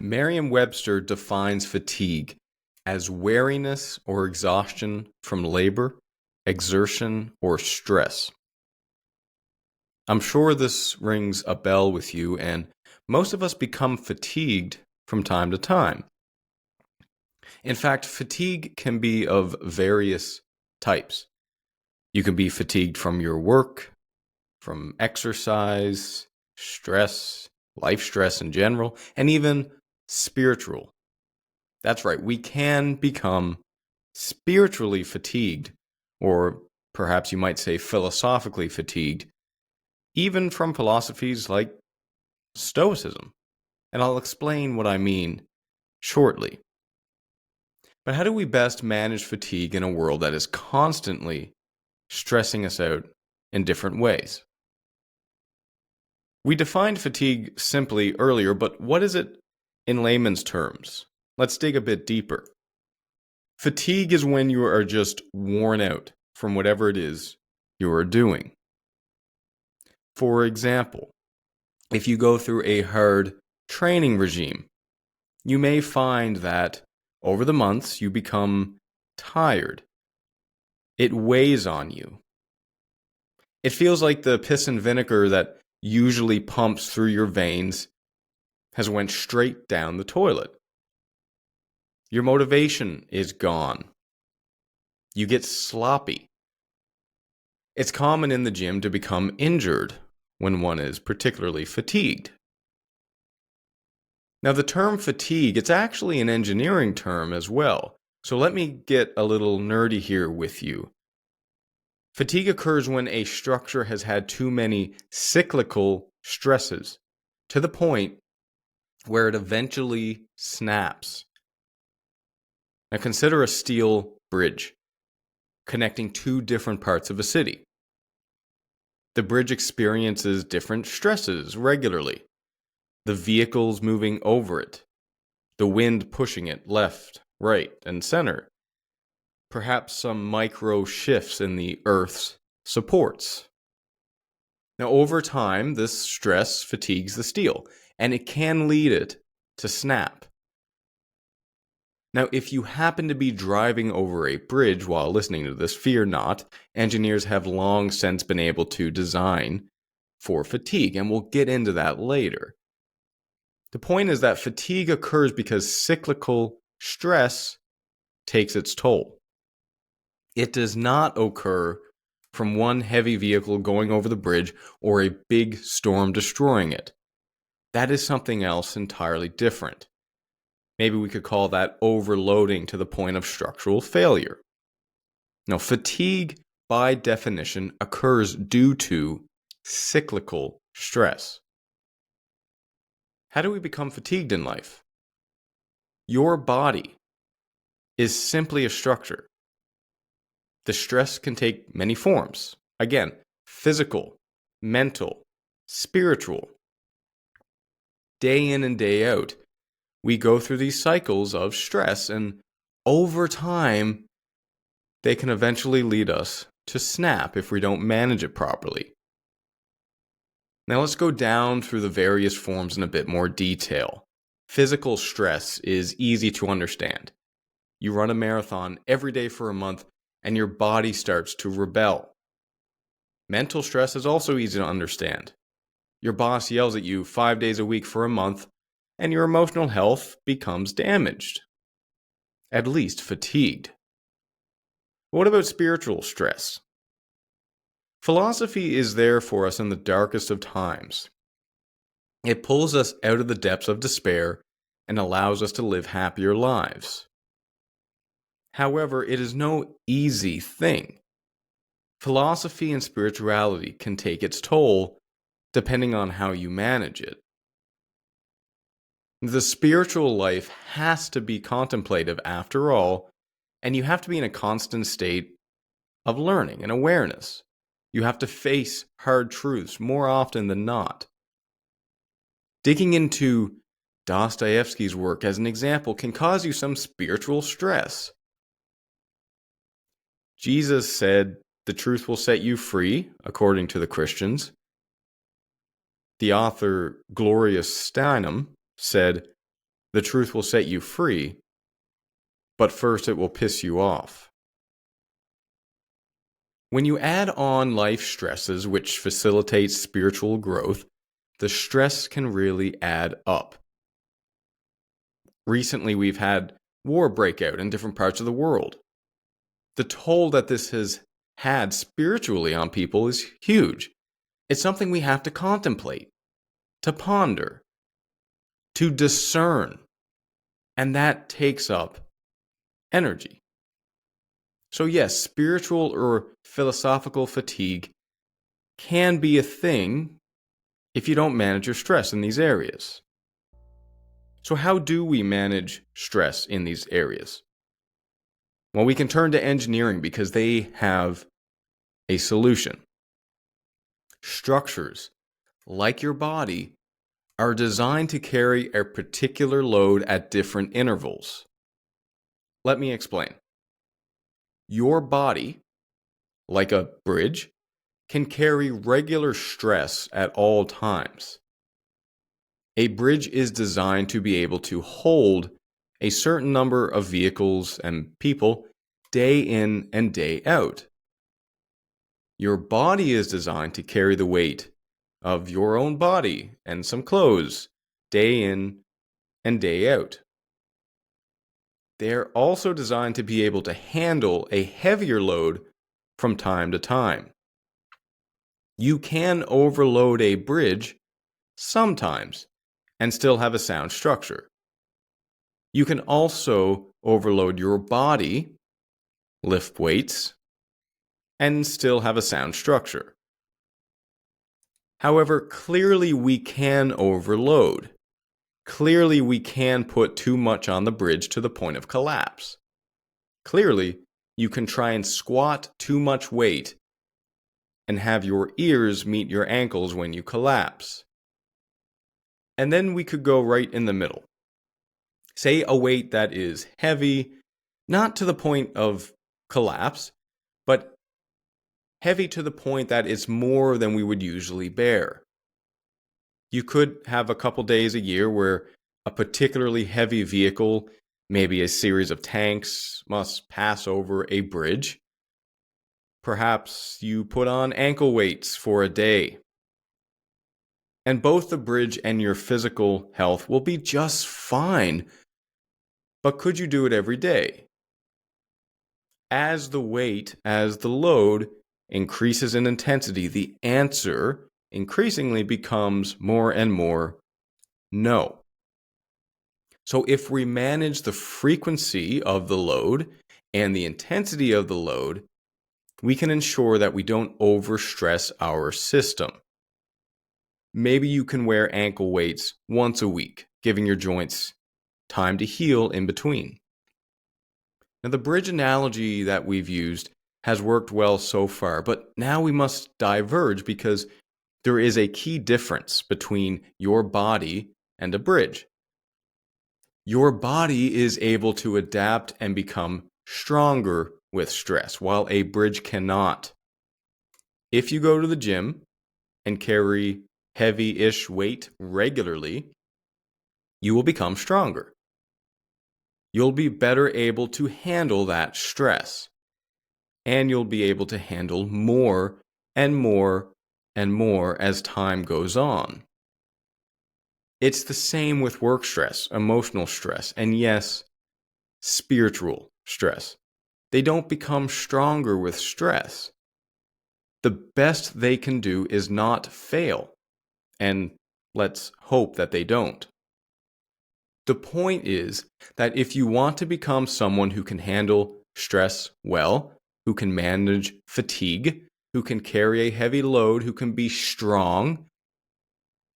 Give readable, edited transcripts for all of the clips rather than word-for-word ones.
Merriam-Webster defines fatigue as weariness or exhaustion from labor, exertion, or stress. I'm sure this rings a bell with you, and most of us become fatigued from time to time. In fact, fatigue can be of various types. You can be fatigued from your work, from exercise, stress, life stress in general, and even spiritual. That's right, we can become spiritually fatigued, or perhaps you might say philosophically fatigued, even from philosophies like Stoicism. And I'll explain what I mean shortly. But how do we best manage fatigue in a world that is constantly stressing us out in different ways? We defined fatigue simply earlier, but what is it in layman's terms? Let's dig a bit deeper. Fatigue is when you are just worn out from whatever it is you are doing. For example, if you go through a hard training regime, you may find that over the months you become tired. It weighs on you. It feels like the piss and vinegar that usually pumps through your veins has went straight down the toilet. Your motivation is gone. You get sloppy. It's common in the gym to become injured when one is particularly fatigued. Now, the term fatigue, it's actually an engineering term as well. So let me get a little nerdy here with you. Fatigue occurs when a structure has had too many cyclical stresses to the point where it eventually snaps. Now, consider a steel bridge connecting two different parts of a city. The bridge experiences different stresses regularly. The vehicles moving over it, the wind pushing it left, right, and center. Perhaps some micro shifts in the Earth's supports. Now, over time, this stress fatigues the steel, and it can lead it to snap. Now, if you happen to be driving over a bridge while listening to this, fear not. Engineers have long since been able to design for fatigue, and we'll get into that later. The point is that fatigue occurs because cyclical stress takes its toll. It does not occur from one heavy vehicle going over the bridge or a big storm destroying it. That is something else entirely different. Maybe we could call that overloading to the point of structural failure. Now, fatigue, by definition, occurs due to cyclical stress. How do we become fatigued in life? Your body is simply a structure. The stress can take many forms. Again, physical, mental, spiritual. Day in and day out, we go through these cycles of stress, and over time, they can eventually lead us to snap if we don't manage it properly. Now let's go down through the various forms in a bit more detail. Physical stress is easy to understand. You run a marathon every day for a month, and your body starts to rebel. Mental stress is also easy to understand. Your boss yells at you 5 days a week for a month, and your emotional health becomes damaged. At least fatigued. What about spiritual stress? Philosophy is there for us in the darkest of times. It pulls us out of the depths of despair and allows us to live happier lives. However, it is no easy thing. Philosophy and spirituality can take its toll depending on how you manage it. The spiritual life has to be contemplative after all, and you have to be in a constant state of learning and awareness. You have to face hard truths more often than not. Digging into Dostoevsky's work as an example can cause you some spiritual stress. Jesus said, "The truth will set you free," according to the Christians. The author Gloria Steinem said, The truth will set you free, but first it will piss you off. When you add on life stresses which facilitate spiritual growth, the stress can really add up. Recently, we've had war break out in different parts of the world. The toll that this has had spiritually on people is huge. It's something we have to contemplate, to ponder, to discern, and that takes up energy. So yes, spiritual or philosophical fatigue can be a thing if you don't manage your stress in these areas. So how do we manage stress in these areas? Well, we can turn to engineering because they have a solution. Structures, like your body, are designed to carry a particular load at different intervals. Let me explain. Your body, like a bridge, can carry regular stress at all times. A bridge is designed to be able to hold a certain number of vehicles and people day in and day out. Your body is designed to carry the weight of your own body and some clothes day in and day out. They're also designed to be able to handle a heavier load from time to time. You can overload a bridge sometimes and still have a sound structure. You can also overload your body, lift weights, and still have a sound structure. However, clearly we can overload. Clearly we can put too much on the bridge to the point of collapse. Clearly, you can try and squat too much weight and have your ears meet your ankles when you collapse. And then we could go right in the middle. Say a weight that is heavy, not to the point of collapse, but heavy to the point that it's more than we would usually bear. You could have a couple days a year where a particularly heavy vehicle, maybe a series of tanks, must pass over a bridge. Perhaps you put on ankle weights for a day. And both the bridge and your physical health will be just fine. But could you do it every day? As the weight, as the load increases in intensity, the answer increasingly becomes more and more no. So if we manage the frequency of the load and the intensity of the load, we can ensure that we don't overstress our system. Maybe you can wear ankle weights once a week, giving your joints time to heal in between. Now, the bridge analogy that we've used has worked well so far, but now we must diverge because there is a key difference between your body and a bridge. Your body is able to adapt and become stronger with stress, while a bridge cannot. If you go to the gym and carry heavy-ish weight regularly, you will become stronger. You'll be better able to handle that stress, and you'll be able to handle more and more and more as time goes on. It's the same with work stress, emotional stress, and yes, spiritual stress. They don't become stronger with stress. The best they can do is not fail, and let's hope that they don't. The point is that if you want to become someone who can handle stress well, who can manage fatigue, who can carry a heavy load, who can be strong,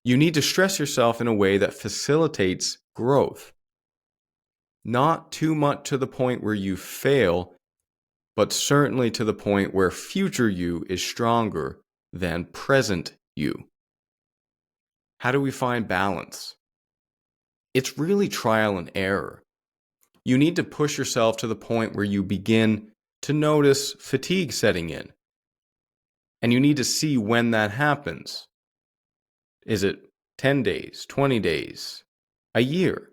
you need to stress yourself in a way that facilitates growth. Not too much to the point where you fail, but certainly to the point where future you is stronger than present you. How do we find balance? It's really trial and error. You need to push yourself to the point where you begin to notice fatigue setting in. And you need to see when that happens. Is it 10 days, 20 days, a year?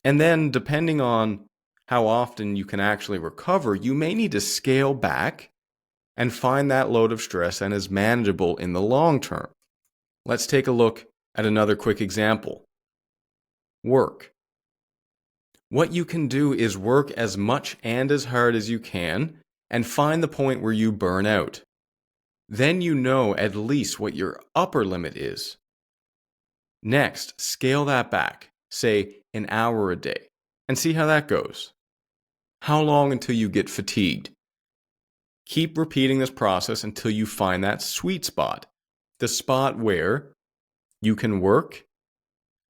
And then, depending on how often you can actually recover, you may need to scale back and find that load of stress and is manageable in the long term. Let's take a look at another quick example. Work. What you can do is work as much and as hard as you can and find the point where you burn out. Then you know at least what your upper limit is. Next, scale that back, say an hour a day, and see how that goes. How long until you get fatigued? Keep repeating this process until you find that sweet spot, the spot where you can work,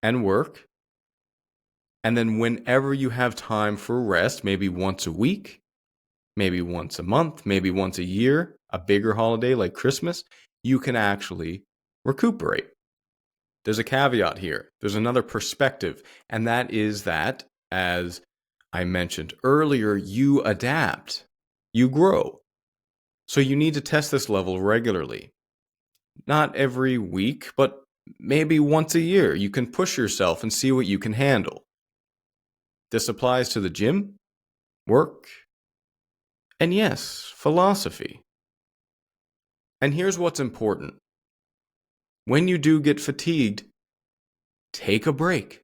and then whenever you have time for rest, maybe once a week, maybe once a month, maybe once a year, a bigger holiday like Christmas, you can actually recuperate. There's a caveat here. There's another perspective, and that is that, as I mentioned earlier, you adapt, you grow. So you need to test this level regularly. Not every week, but maybe once a year. You can push yourself and see what you can handle. This applies to the gym, work, and yes, philosophy. And here's what's important. When you do get fatigued, take a break.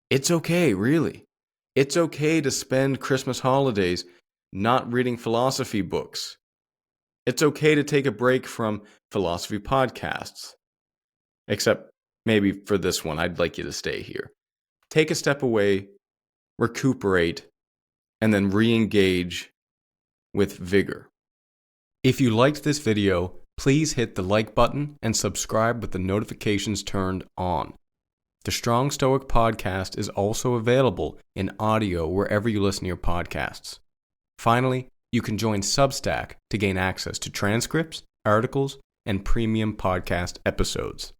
It's okay, really. It's okay to spend Christmas holidays not reading philosophy books. It's okay to take a break from philosophy podcasts. Except maybe for this one, I'd like you to stay here. Take a step away, recuperate, and then re-engage with vigor. If you liked this video, please hit the like button and subscribe with the notifications turned on. The Strong Stoic Podcast is also available in audio wherever you listen to your podcasts. Finally, you can join Substack to gain access to transcripts, articles, and premium podcast episodes.